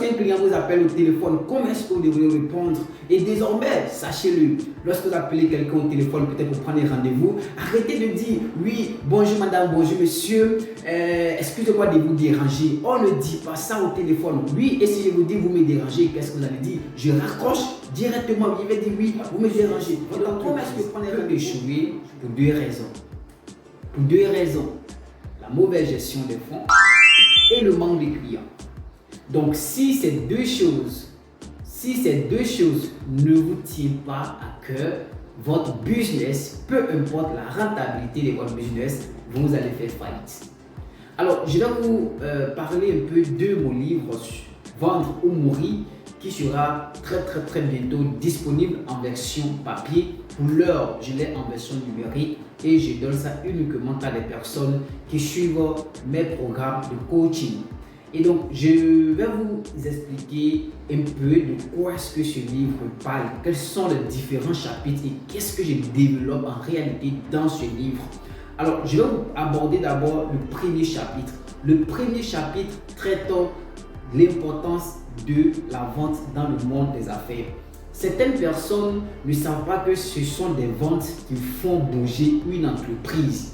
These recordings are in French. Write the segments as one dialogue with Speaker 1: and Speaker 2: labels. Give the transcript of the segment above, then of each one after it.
Speaker 1: Lorsqu'un client vous appelle au téléphone, comment est-ce que vous devez répondre? Et désormais, sachez-le, lorsque vous appelez quelqu'un au téléphone, peut-être pour prendre un rendez-vous, arrêtez de dire oui, bonjour madame, bonjour monsieur, excusez-moi de vous déranger. On ne dit pas ça au téléphone. Oui, et si je vous dis vous me dérangez, qu'est-ce que vous allez dire? Je raccroche directement, je vais dire oui, vous me dérangez. Donc, comment est-ce que vous prenez le temps d'échouer? Pour deux raisons. Pour deux raisons. La mauvaise gestion des fonds et le manque de clients. Donc, si ces deux choses ne vous tiennent pas à cœur, votre business, peu importe la rentabilité de votre business, vous allez faire faillite. Alors, je vais vous parler un peu de mon livre Vendre ou mourir, qui sera très bientôt disponible en version papier. Pour l'heure, je l'ai en version numérique et je donne ça uniquement à des personnes qui suivent mes programmes de coaching. Et donc, je vais vous expliquer un peu de quoi est-ce que ce livre parle, quels sont les différents chapitres et qu'est-ce que je développe en réalité dans ce livre. Alors, je vais vous aborder d'abord le premier chapitre. Le premier chapitre traite l'importance de la vente dans le monde des affaires. Certaines personnes ne savent pas que ce sont des ventes qui font bouger une entreprise.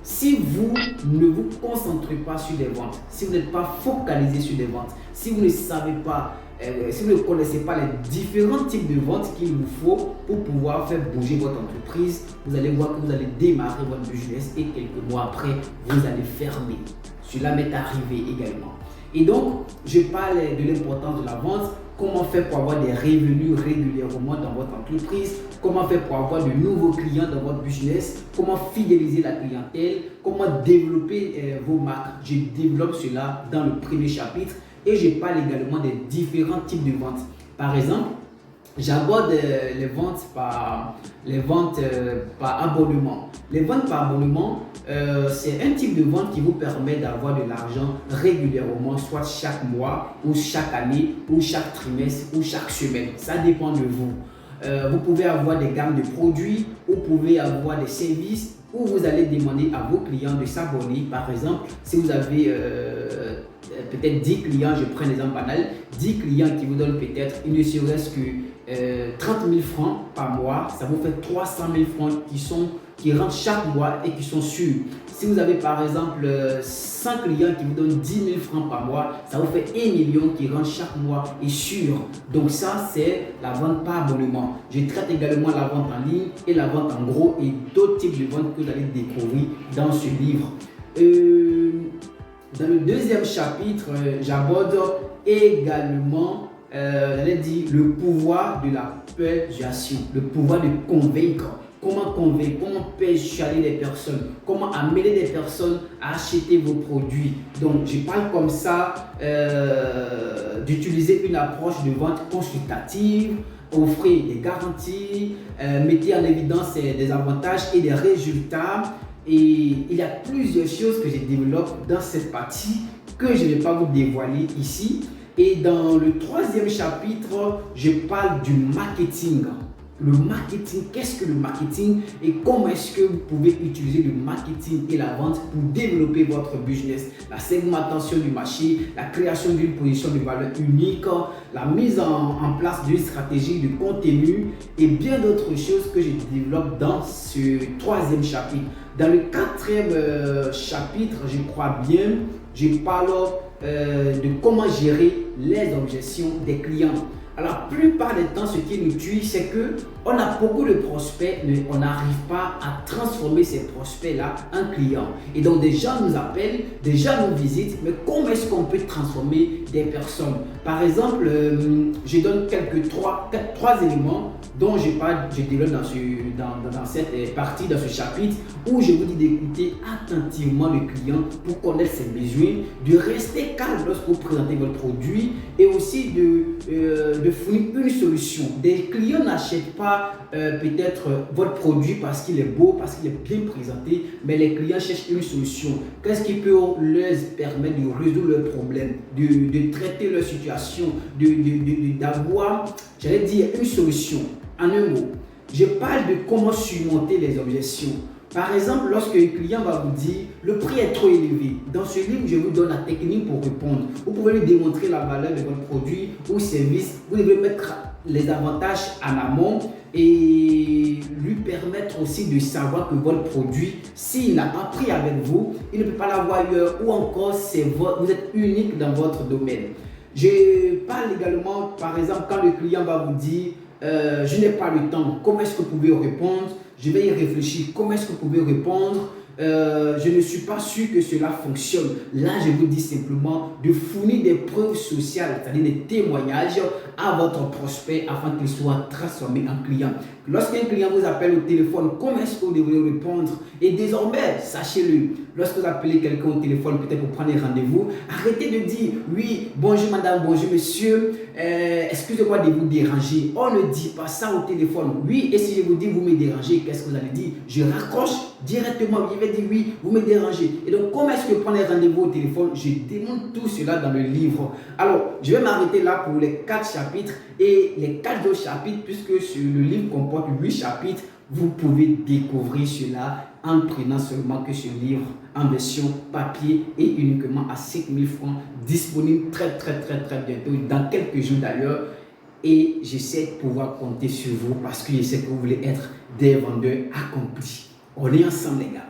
Speaker 1: Si vous ne vous concentrez pas sur des ventes, si vous n'êtes pas focalisé sur des ventes, si vous ne savez pas, si vous ne connaissez pas les différents types de ventes qu'il vous faut pour pouvoir faire bouger votre entreprise, vous allez voir que vous allez démarrer votre business et quelques mois après, vous allez fermer. Cela m'est arrivé également. Et donc, je parle de l'importance de la vente, comment faire pour avoir des revenus régulièrement dans votre entreprise, comment faire pour avoir de nouveaux clients dans votre business, comment fidéliser la clientèle, comment développer vos marques. Je développe cela dans le premier chapitre et je parle également des différents types de ventes. Par exemple, j'aborde les ventes par abonnement. Les ventes par abonnement, c'est un type de vente qui vous permet d'avoir de l'argent régulièrement, soit chaque mois, ou chaque année, ou chaque trimestre, ou chaque semaine. Ça dépend de vous. Vous pouvez avoir des gammes de produits, vous pouvez avoir des services, où vous allez demander à vos clients de s'abonner. Par exemple, si vous avez peut-être 10 clients, je prends l'exemple banal, 10 clients qui vous donnent peut-être il ne serait-ce que 30 000 francs par mois, ça vous fait 300 000 francs qui rentrent chaque mois et qui sont sûrs. Si vous avez par exemple 100 clients qui vous donnent 10 000 francs par mois, ça vous fait 1 million qui rentrent chaque mois et sûr. Donc ça, c'est la vente par abonnement. Je traite également la vente en ligne et la vente en gros et d'autres types de ventes que vous allez découvrir dans ce livre. Dans le deuxième chapitre, j'aborde également le pouvoir de la persuasion, le pouvoir de convaincre. Comment convaincre, comment persuader les personnes, comment amener des personnes à acheter vos produits. Donc, je parle comme ça d'utiliser une approche de vente consultative, offrir des garanties, mettez en évidence des avantages et des résultats. Et il y a plusieurs choses que je développe dans cette partie que je ne vais pas vous dévoiler ici. Et dans le troisième chapitre, je parle du marketing. Le marketing, qu'est-ce que le marketing et comment est-ce que vous pouvez utiliser le marketing et la vente pour développer votre business, la segmentation du marché, la création d'une position de valeur unique, la mise en place d'une stratégie de contenu et bien d'autres choses que je développe dans ce troisième chapitre. Dans le quatrième chapitre, je crois bien, je parle de comment gérer les objections des clients. Alors, la plupart des temps, ce qui nous tue, c'est qu'on a beaucoup de prospects, mais on n'arrive pas à transformer ces prospects-là en clients. Et donc, des gens nous appellent, des gens nous visitent, mais comment est-ce qu'on peut transformer des personnes? Par exemple, je donne trois éléments dont je développe dans cette partie, dans ce chapitre, où je vous dis d'écouter attentivement le client pour connaître ses besoins, de rester calme lorsque vous présentez votre produit et aussi de fournir une solution. Des clients n'achètent pas peut-être votre produit parce qu'il est beau, parce qu'il est bien présenté, mais les clients cherchent une solution. Qu'est-ce qui peut leur permettre de résoudre leurs problèmes, de traiter leur situation, d'avoir, j'allais dire, une solution. En un mot, je parle de comment surmonter les objections. Par exemple, lorsque le client va vous dire le prix est trop élevé, Dans ce livre, je vous donne la technique pour répondre. Vous pouvez lui démontrer la valeur de votre produit ou service. Vous devez mettre les avantages en amont et lui permettre aussi de savoir que votre produit, s'il n'a pas pris avec vous, il ne peut pas l'avoir ailleurs ou encore vous êtes unique dans votre domaine. Je parle également, par exemple, quand le client va vous dire je n'ai pas le temps, comment est-ce que vous pouvez répondre? Je vais y réfléchir, comment est-ce que vous pouvez répondre? Je ne suis pas sûr que cela fonctionne. Là, je vous dis simplement de fournir des preuves sociales, c'est-à-dire des témoignages à votre prospect afin qu'il soit transformé en client. Lorsqu'un client vous appelle au téléphone, comment est-ce que vous devez répondre? Et désormais, sachez-le, lorsque vous appelez quelqu'un au téléphone, peut-être pour prendre un rendez-vous, arrêtez de dire oui, bonjour madame, bonjour monsieur, excusez-moi de vous déranger. On ne dit pas ça au téléphone. Oui, et si je vous dis vous me dérangez, qu'est-ce que vous allez dire? Je raccroche directement, je vais dire oui, vous me dérangez. Et donc, comment est-ce que prendre un rendez-vous au téléphone? Je démontre tout cela dans le livre. Alors, je vais m'arrêter là pour les 4 chapitres et les 4 autres chapitres, puisque le livre comporte 8 chapitres. Vous pouvez découvrir cela en prenant seulement que ce livre en version papier et uniquement à 5 000 francs, disponible très bientôt, dans quelques jours d'ailleurs. Et j'essaie de pouvoir compter sur vous parce que je sais que vous voulez être des vendeurs accomplis. On est ensemble les gars.